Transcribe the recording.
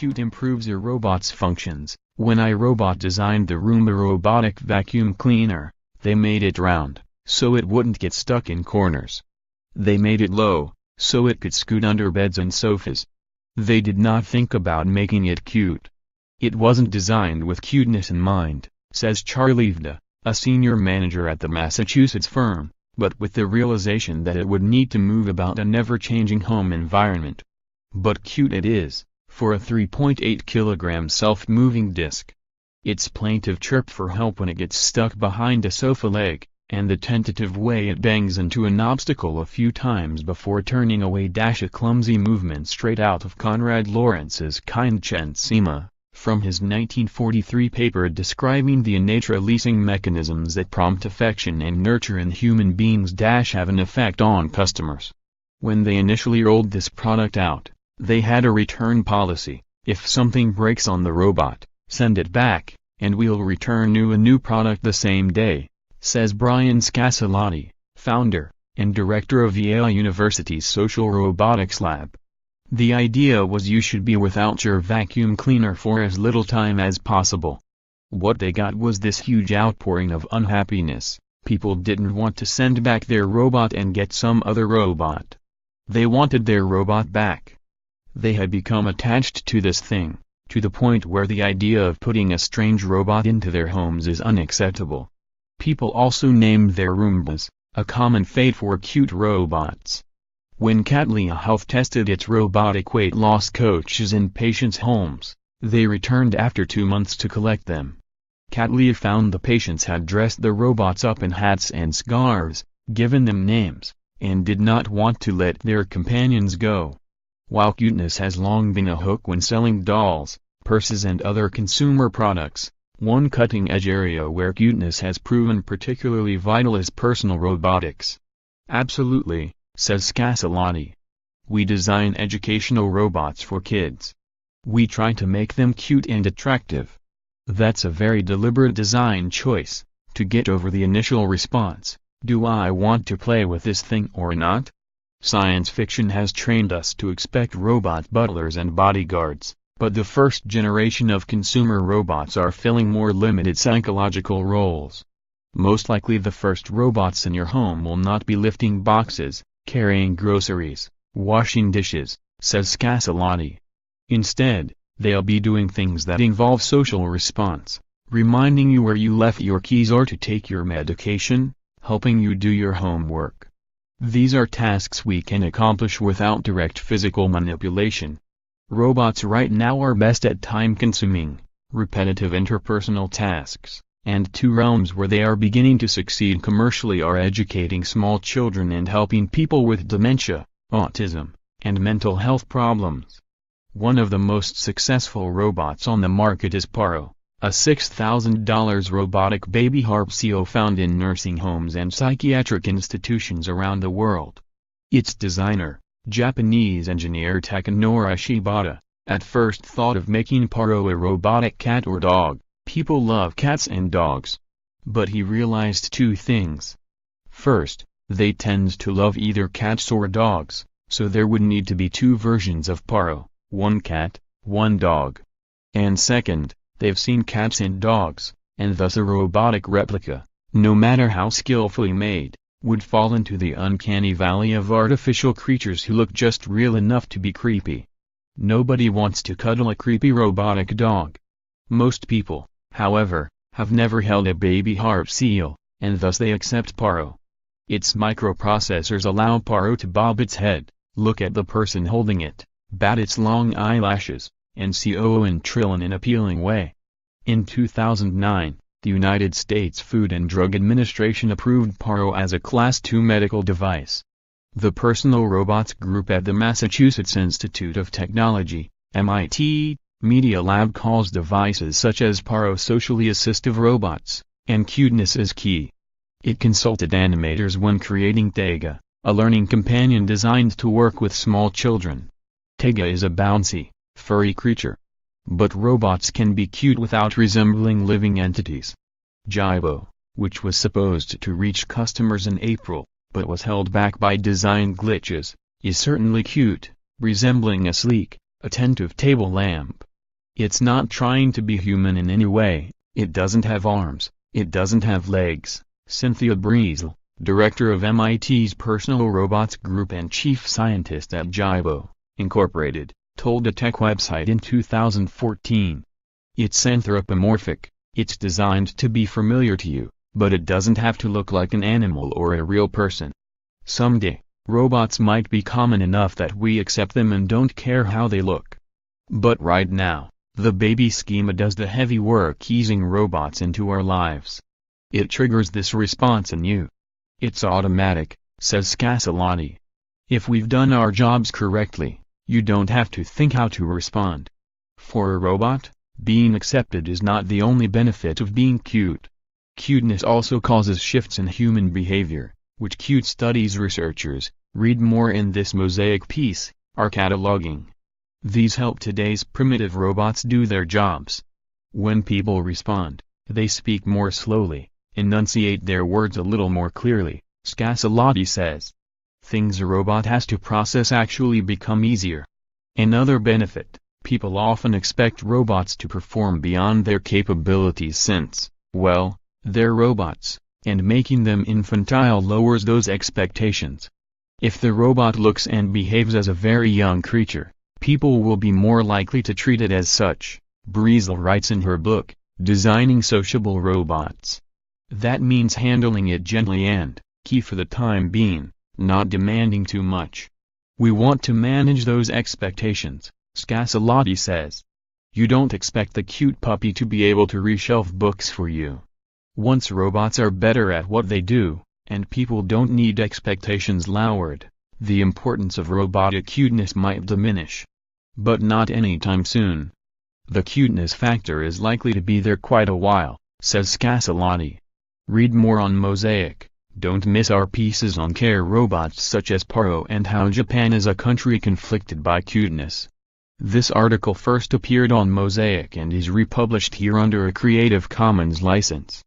Cute improves your robot's functions. When iRobot designed the Roomba robotic vacuum cleaner, they made it round, so it wouldn't get stuck in corners. They made it low, so it could scoot under beds and sofas. They did not think about making it cute. It wasn't designed with cuteness in mind, says Charlie Vaida, a senior manager at the Massachusetts firm, but with the realization that it would need to move about a never-changing home environment. But cute it is, for a 3.8-kilogram self-moving disc. Its plaintive chirp for help when it gets stuck behind a sofa leg, and the tentative way it bangs into an obstacle a few times before turning away. A clumsy movement straight out of Konrad Lorenz's Kindchentzima, from his 1943 paper describing the innate releasing mechanisms that prompt affection and nurture in human beings. Have an effect on customers. When they initially rolled this product out, they had a return policy: if something breaks on the robot, send it back, and we'll return a new product the same day, says Brian Scassalotti, founder and director of Yale University's Social Robotics Lab. The idea was you should be without your vacuum cleaner for as little time as possible. What they got was this huge outpouring of unhappiness. People didn't want to send back their robot and get some other robot. They wanted their robot back. They had become attached to this thing, to the point where the idea of putting a strange robot into their homes is unacceptable. People also named their Roombas, a common fate for cute robots. When Cattleya Health tested its robotic weight loss coaches in patients' homes, they returned after 2 months to collect them. Cattleya found the patients had dressed the robots up in hats and scarves, given them names, and did not want to let their companions go. While cuteness has long been a hook when selling dolls, purses and other consumer products, one cutting-edge area where cuteness has proven particularly vital is personal robotics. Absolutely, says Scassalotti. We design educational robots for kids. We try to make them cute and attractive. That's a very deliberate design choice, to get over the initial response, do I want to play with this thing or not? Science fiction has trained us to expect robot butlers and bodyguards, but the first generation of consumer robots are filling more limited psychological roles. Most likely the first robots in your home will not be lifting boxes, carrying groceries, washing dishes, says Scassalotti. Instead, they'll be doing things that involve social response, reminding you where you left your keys or to take your medication, helping you do your homework. These are tasks we can accomplish without direct physical manipulation. Robots right now are best at time-consuming, repetitive interpersonal tasks, and two realms where they are beginning to succeed commercially are educating small children and helping people with dementia, autism, and mental health problems. One of the most successful robots on the market is Paro, a $6,000 robotic baby harpsio found in nursing homes and psychiatric institutions around the world. Its designer, Japanese engineer Takanori Shibata, at first thought of making Paro a robotic cat or dog. People love cats and dogs. But he realized two things. First, they tend to love either cats or dogs, so there would need to be two versions of Paro, one cat, one dog. And second, they've seen cats and dogs, and thus a robotic replica, no matter how skillfully made, would fall into the uncanny valley of artificial creatures who look just real enough to be creepy. Nobody wants to cuddle a creepy robotic dog. Most people, however, have never held a baby harpsio, and thus they accept Paro. Its microprocessors allow Paro to bob its head, look at the person holding it, bat its long eyelashes, and see and trill in an appealing way. In 2009, the United States Food and Drug Administration approved Paro as a Class II medical device. The Personal Robots Group at the Massachusetts Institute of Technology, MIT, Media Lab calls devices such as Paro socially assistive robots, and cuteness is key. It consulted animators when creating Tega, a learning companion designed to work with small children. Tega is a bouncy, furry creature. But robots can be cute without resembling living entities. Jibo, which was supposed to reach customers in April, but was held back by design glitches, is certainly cute, resembling a sleek, attentive table lamp. It's not trying to be human in any way, it doesn't have arms, it doesn't have legs. Cynthia Breezel, director of MIT's Personal Robots Group and chief scientist at iRobot, Incorporated, told a tech website in 2014. It's anthropomorphic, it's designed to be familiar to you, but it doesn't have to look like an animal or a real person. Someday, robots might be common enough that we accept them and don't care how they look. But right now, the baby schema does the heavy work easing robots into our lives. It triggers this response in you. It's automatic, says Castellotti. If we've done our jobs correctly, you don't have to think how to respond. For a robot, being accepted is not the only benefit of being cute. Cuteness also causes shifts in human behavior, which cute studies researchers, read more in this mosaic piece, are cataloging. These help today's primitive robots do their jobs. When people respond, they speak more slowly, enunciate their words a little more clearly, Castellotti says. Things a robot has to process actually become easier. Another benefit, people often expect robots to perform beyond their capabilities since, well, they're robots, and making them infantile lowers those expectations. If the robot looks and behaves as a very young creature, people will be more likely to treat it as such, Breezel writes in her book, Designing Sociable Robots. That means handling it gently and, key for the time being, not demanding too much. We want to manage those expectations, Castellotti says. You don't expect the cute puppy to be able to reshelf books for you. Once robots are better at what they do, and people don't need expectations lowered, the importance of robotic cuteness might diminish. But not anytime soon. The cuteness factor is likely to be there quite a while, says Castellotti. Read more on Mosaic. Don't miss our pieces on care robots such as Paro and how Japan is a country conflicted by cuteness. This article first appeared on Mosaic and is republished here under a Creative Commons license.